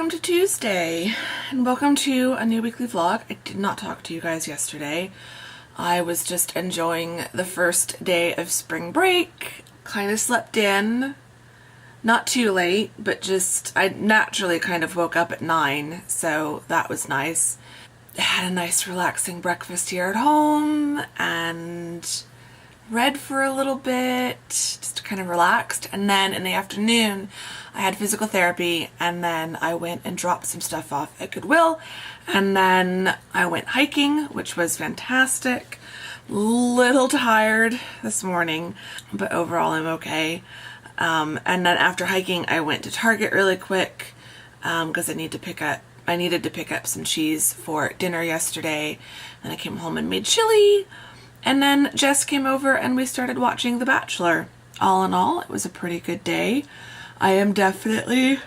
welcome to Tuesday, and welcome to a new weekly vlog. I did not talk to you guys yesterday. I was just enjoying the first day of spring break, kind of slept in, not too late, but just, I naturally kind of woke up at 9, so that was nice. I had a nice relaxing breakfast here at home, and read for a little bit, just kind of relaxed, and then in the afternoon I had physical therapy, and then I went and dropped some stuff off at Goodwill, and then I went hiking, which was fantastic. Little tired this morning, but overall I'm okay. And then after hiking I went to Target really quick because I needed to pick up some cheese for dinner yesterday, and I came home and made chili. And then Jess came over and we started watching The Bachelor. All in all, it was a pretty good day. I am definitely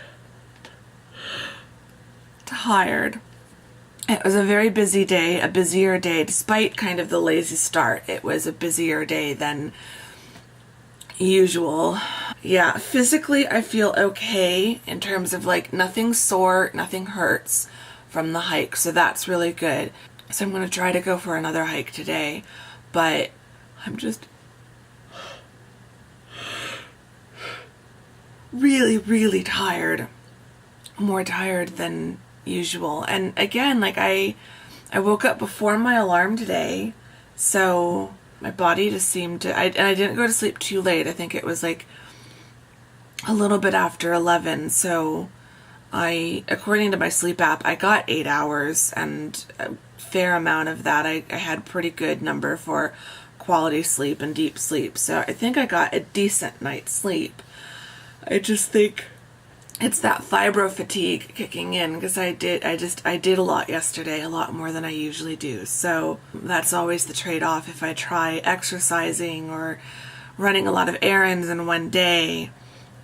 tired. It was a very busy day, a busier day, despite kind of the lazy start. It was a busier day than usual. Yeah, physically I feel okay in terms of like nothing sore, nothing hurts from the hike, so that's really good. So I'm going to try to go for another hike today. But I'm just really tired. More tired than usual. And again, like I woke up before my alarm today, so my body just seemed to, and I didn't go to sleep too late. I think it was like a little bit after 11, so according to my sleep app, I got 8 hours, and fair amount of that. I had pretty good number for quality sleep and deep sleep, so I think I got a decent night's sleep. I just think it's that fibro fatigue kicking in, because I did a lot yesterday, a lot more than I usually do, so that's always the trade-off if I try exercising or running a lot of errands in one day.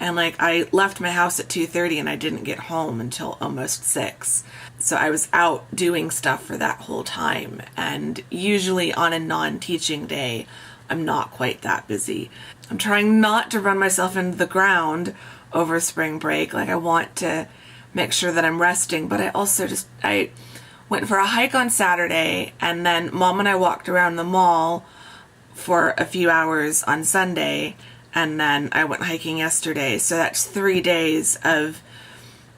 And like I left my house at 2:30 and I didn't get home until almost 6. So I was out doing stuff for that whole time. And usually on a non-teaching day, I'm not quite that busy. I'm trying not to run myself into the ground over spring break. Like I want to make sure that I'm resting, but I went for a hike on Saturday, and then Mom and I walked around the mall for a few hours on Sunday. And then I went hiking yesterday, so that's 3 days of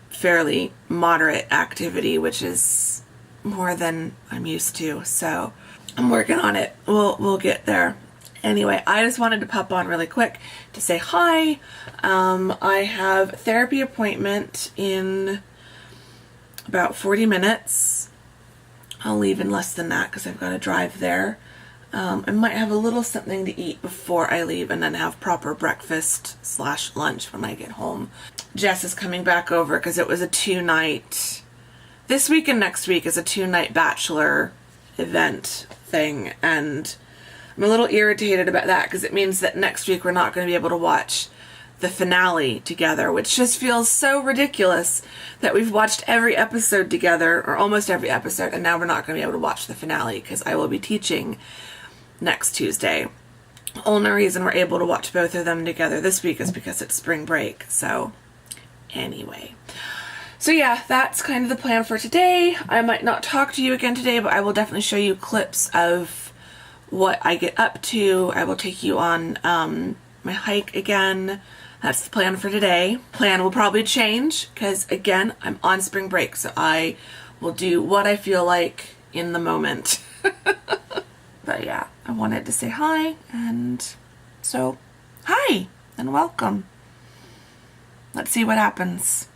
fairly moderate activity, which is more than I'm used to, so I'm working on it. We'll get there. Anyway, I just wanted to pop on really quick to say hi. I have a therapy appointment in about 40 minutes. I'll leave in less than that because I've got to drive there. I might have a little something to eat before I leave, and then have proper breakfast / lunch when I get home. Jess is coming back over because it was a 2-night, this week and next week is a 2-night Bachelor event thing, and I'm a little irritated about that because it means that next week we're not going to be able to watch the finale together, which just feels so ridiculous that we've watched every episode together, or almost every episode, and now we're not going to be able to watch the finale because I will be teaching next Tuesday. Only reason we're able to watch both of them together this week is because it's spring break. So anyway, so yeah, that's kind of the plan for today. I might not talk to you again today, but I will definitely show you clips of what I get up to. I will take you on my hike again. That's the plan for today. Plan will probably change because again, I'm on spring break, so I will do what I feel like in the moment. But yeah, I wanted to say hi, and so hi and welcome. Let's see what happens.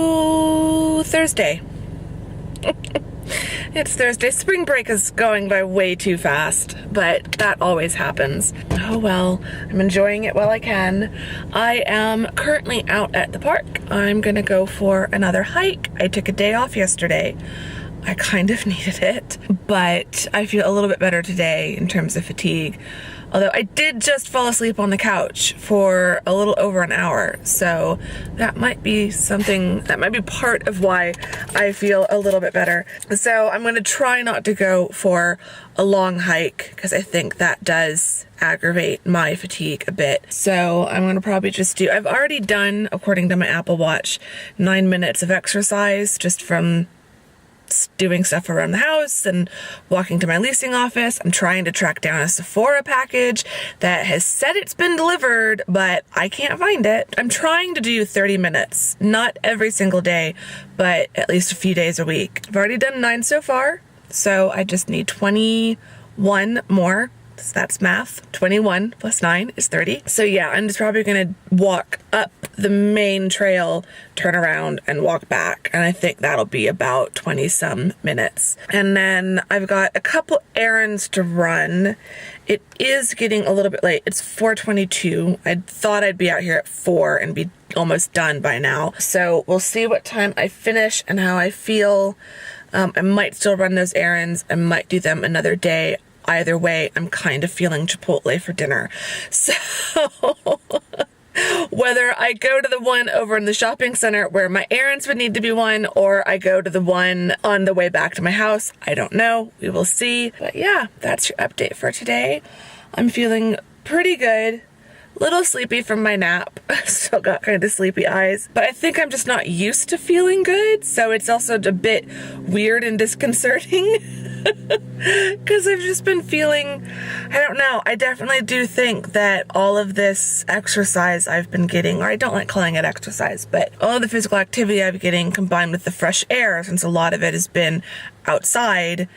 to Thursday. It's Thursday. Spring break is going by way too fast, but that always happens. Oh well, I'm enjoying it while I can. I am currently out at the park. I'm gonna go for another hike. I took a day off yesterday. I kind of needed it, but I feel a little bit better today in terms of fatigue. Although I did just fall asleep on the couch for a little over an hour. So that might be something, that might be part of why I feel a little bit better. So I'm gonna try not to go for a long hike because I think that does aggravate my fatigue a bit. So I'm gonna probably just do, I've already done, according to my Apple Watch, 9 minutes of exercise just from doing stuff around the house and walking to my leasing office. I'm trying to track down a Sephora package that has said it's been delivered, but I can't find it. I'm trying to do 30 minutes, not every single day, but at least a few days a week. I've already done 9 so far, so I just need 21 more. So that's math. 21 plus 9 is 30. So yeah, I'm just probably gonna walk up the main trail, turn around, and walk back. And I think that'll be about 20 some minutes. And then I've got a couple errands to run. It is getting a little bit late. It's 4:22. I thought I'd be out here at 4 and be almost done by now. So we'll see what time I finish and how I feel. I might still run those errands. I might do them another day. Either way, I'm kind of feeling Chipotle for dinner. So whether I go to the one over in the shopping center where my errands would need to be one, or I go to the one on the way back to my house, I don't know. We will see. But yeah, that's your update for today. I'm feeling pretty good. Little sleepy from my nap. Still got kind of sleepy eyes. But I think I'm just not used to feeling good, so it's also a bit weird and disconcerting. Because I've just been feeling, I don't know, I definitely do think that all of this exercise I've been getting, or I don't like calling it exercise, but all of the physical activity I've been getting combined with the fresh air, since a lot of it has been outside,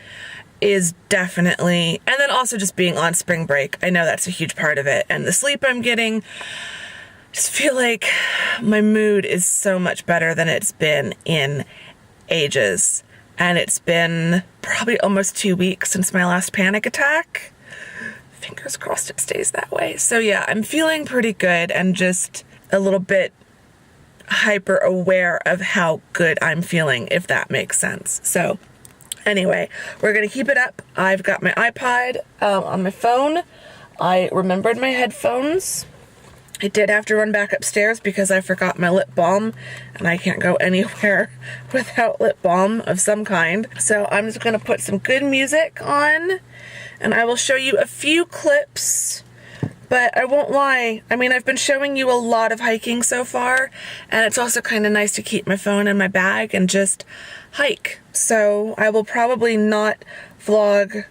is definitely, and then also just being on spring break, I know that's a huge part of it, and the sleep I'm getting, I just feel like my mood is so much better than it's been in ages. And it's been probably almost 2 weeks since my last panic attack. Fingers crossed it stays that way. So yeah, I'm feeling pretty good and just a little bit hyper aware of how good I'm feeling, if that makes sense. So anyway, we're gonna keep it up. I've got my iPod on my phone. I remembered my headphones. I did have to run back upstairs because I forgot my lip balm, and I can't go anywhere without lip balm of some kind. So I'm just gonna put some good music on, and I will show you a few clips, but I won't lie. I mean, I've been showing you a lot of hiking so far, and it's also kind of nice to keep my phone in my bag and just hike. So I will probably not vlog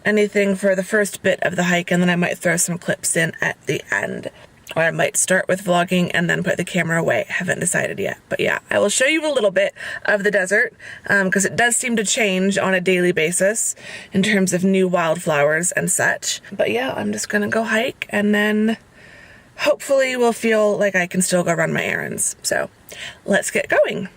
anything for the first bit of the hike, and then I might throw some clips in at the end. Or I might start with vlogging and then put the camera away. Haven't decided yet. But yeah, I will show you a little bit of the desert because it does seem to change on a daily basis in terms of new wildflowers and such. But yeah, I'm just gonna go hike and then hopefully we'll feel like I can still go run my errands. So let's get going.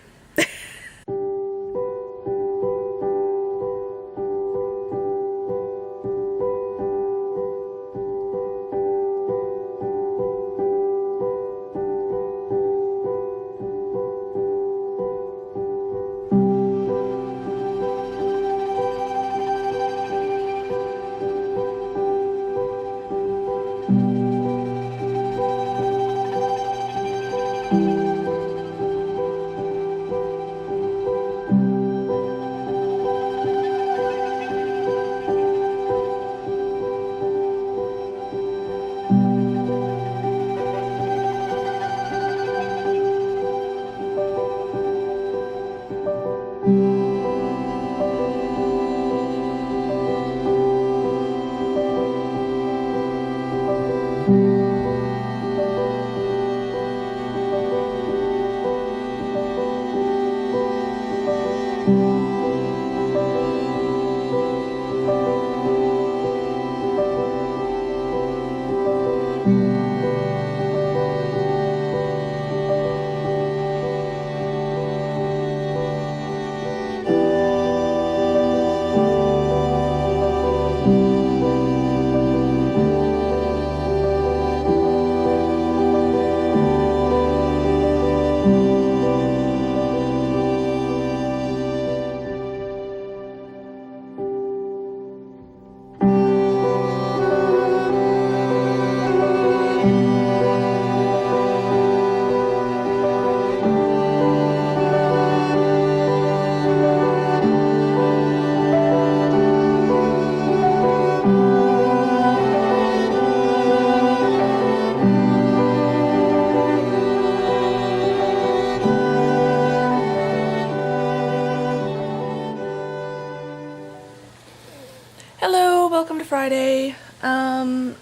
welcome to Friday. I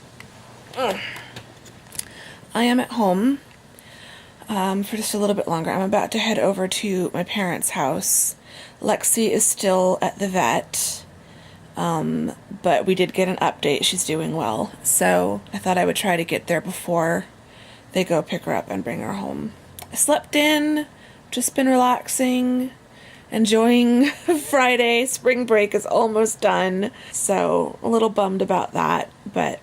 am at home for just a little bit longer. I'm about to head over to my parents' house. Lexi is still at the vet, but we did get an update. She's doing well, so I thought I would try to get there before they go pick her up and bring her home. I slept in, just been relaxing, enjoying Friday. Spring break is almost done, so a little bummed about that, but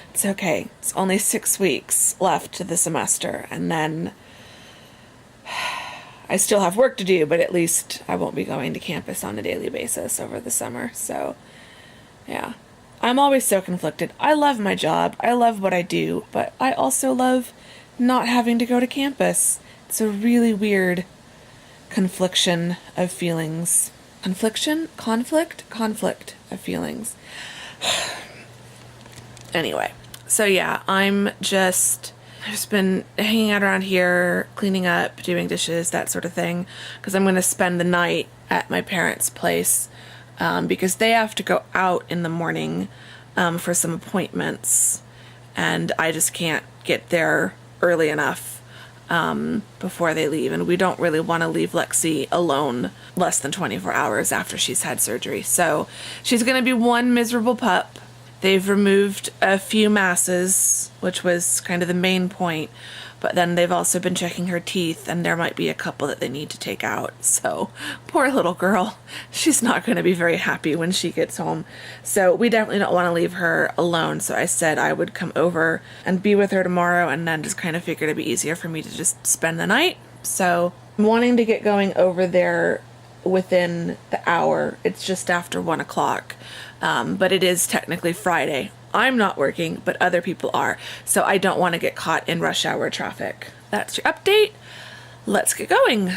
it's okay. It's only 6 weeks left to the semester, and then I still have work to do, but at least I won't be going to campus on a daily basis over the summer, so yeah. I'm always so conflicted. I love my job, I love what I do, but I also love not having to go to campus. It's a really weird confliction of feelings. Conflict of feelings. Anyway, so yeah, I've just been hanging out around here, cleaning up, doing dishes, that sort of thing, because I'm going to spend the night at my parents' place, because they have to go out in the morning for some appointments, and I just can't get there early enough before they leave, and we don't really want to leave Lexi alone less than 24 hours after she's had surgery. So she's going to be one miserable pup. They've removed a few masses, which was kind of the main point, but then they've also been checking her teeth, and there might be a couple that they need to take out. So poor little girl, she's not going to be very happy when she gets home. So we definitely don't want to leave her alone. So I said I would come over and be with her tomorrow, and then just kind of figured it'd be easier for me to just spend the night. So I'm wanting to get going over there within the hour. It's just after 1 o'clock. But it is technically Friday. I'm not working, but other people are, so I don't want to get caught in rush hour traffic. That's your update. Let's get going.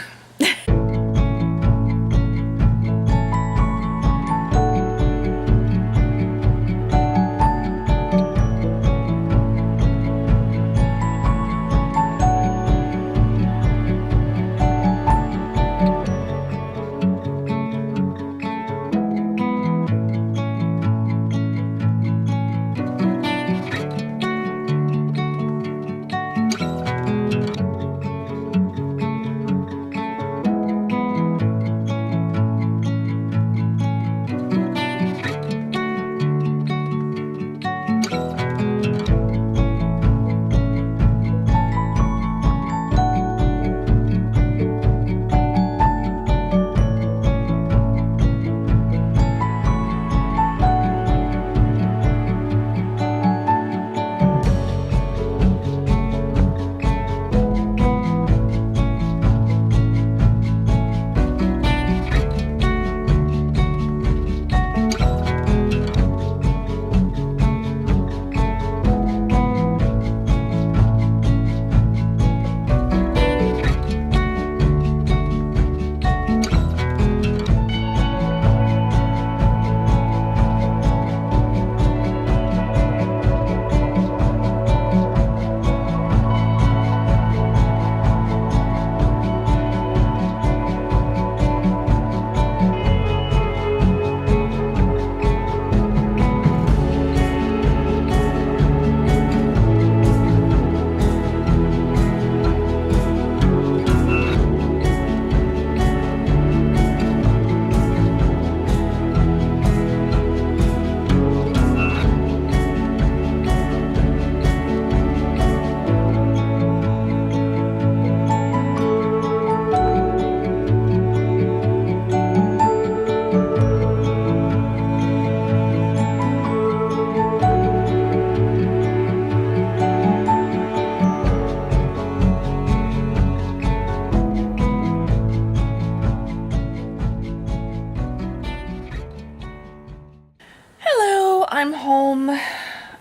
I'm home.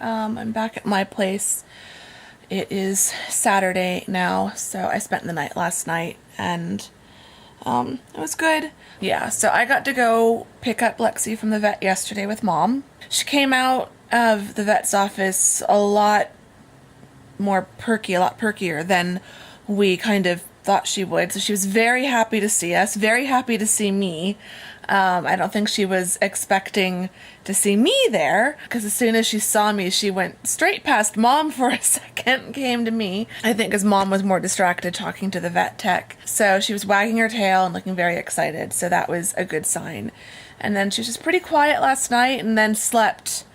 I'm back at my place. It is Saturday now, so I spent the night last night, and it was good. Yeah, so I got to go pick up Lexi from the vet yesterday with Mom. She came out of the vet's office a lot more perky, a lot perkier than we kind of thought she would. So she was very happy to see us, very happy to see me. I don't think she was expecting to see me there, because as soon as she saw me, she went straight past Mom for a second, came to me. I think because Mom was more distracted talking to the vet tech. So she was wagging her tail and looking very excited. So that was a good sign. And then she was just pretty quiet last night, and then slept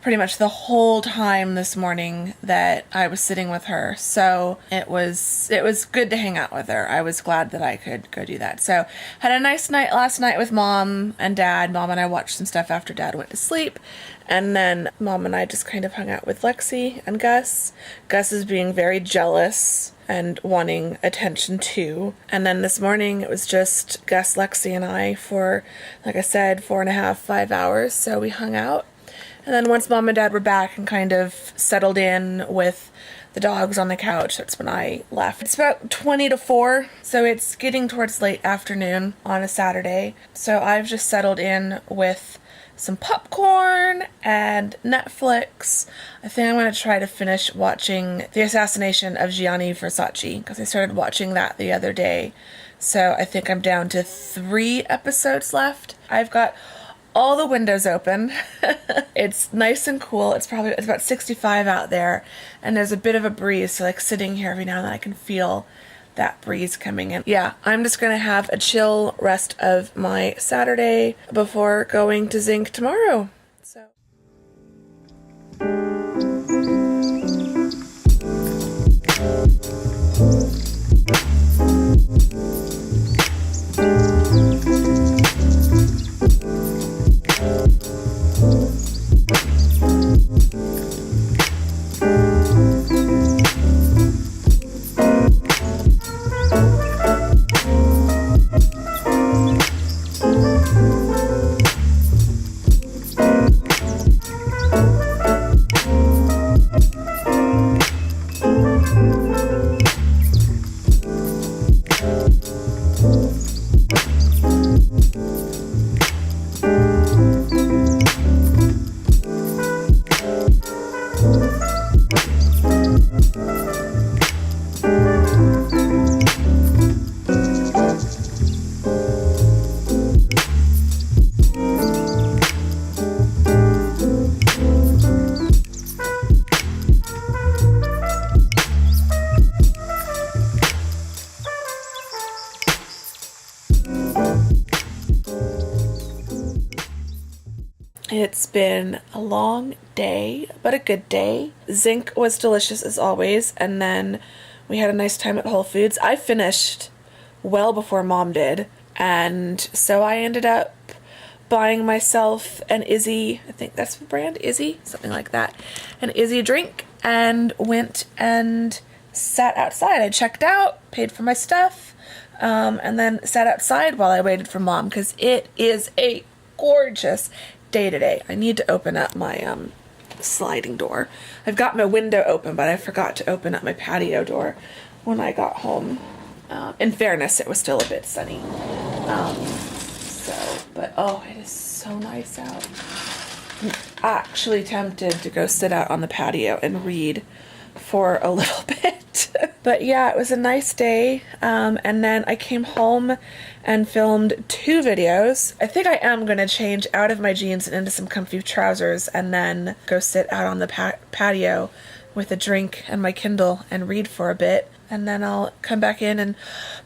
pretty much the whole time this morning that I was sitting with her. So it was good to hang out with her. I was glad that I could go do that. So had a nice night last night with Mom and Dad. Mom and I watched some stuff after Dad went to sleep. And then Mom and I just kind of hung out with Lexi and Gus. Gus is being very jealous and wanting attention too. And then this morning it was just Gus, Lexi, and I for, like I said, 4.5, 5 hours. So we hung out. And then once Mom and Dad were back and kind of settled in with the dogs on the couch, that's when I left. It's about 20 to 4, so it's getting towards late afternoon on a Saturday. So I've just settled in with some popcorn and Netflix. I think I'm going to try to finish watching The Assassination of Gianni Versace, because I started watching that the other day. So I think I'm down to 3 episodes left. I've got all the windows open. It's nice and cool. It's about 65 out there, and there's a bit of a breeze, so like sitting here every now and then I can feel that breeze coming in. Yeah, I'm just gonna have a chill rest of my Saturday before going to Zinc tomorrow. So it's been a long day, but a good day. Zinc was delicious as always, and then we had a nice time at Whole Foods. I finished well before Mom did, and so I ended up buying myself an Izzy, I think that's the brand, Izzy, something like that, an Izzy drink, and went and sat outside. I checked out, paid for my stuff, and then sat outside while I waited for Mom, because it is a gorgeous day today. I need to open up my sliding door. I've got my window open, but I forgot to open up my patio door when I got home. In fairness, it was still a bit sunny. But oh, it is so nice out. I'm actually tempted to go sit out on the patio and read for a little bit. But yeah, it was a nice day. And then I came home and filmed 2 videos. I think I am going to change out of my jeans and into some comfy trousers, and then go sit out on the patio with a drink and my Kindle and read for a bit. And then I'll come back in and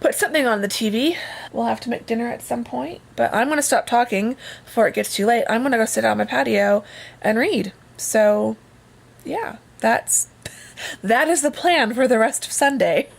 put something on the TV. We'll have to make dinner at some point. But I'm going to stop talking before it gets too late. I'm going to go sit out on my patio and read. So yeah, that is the plan for the rest of Sunday.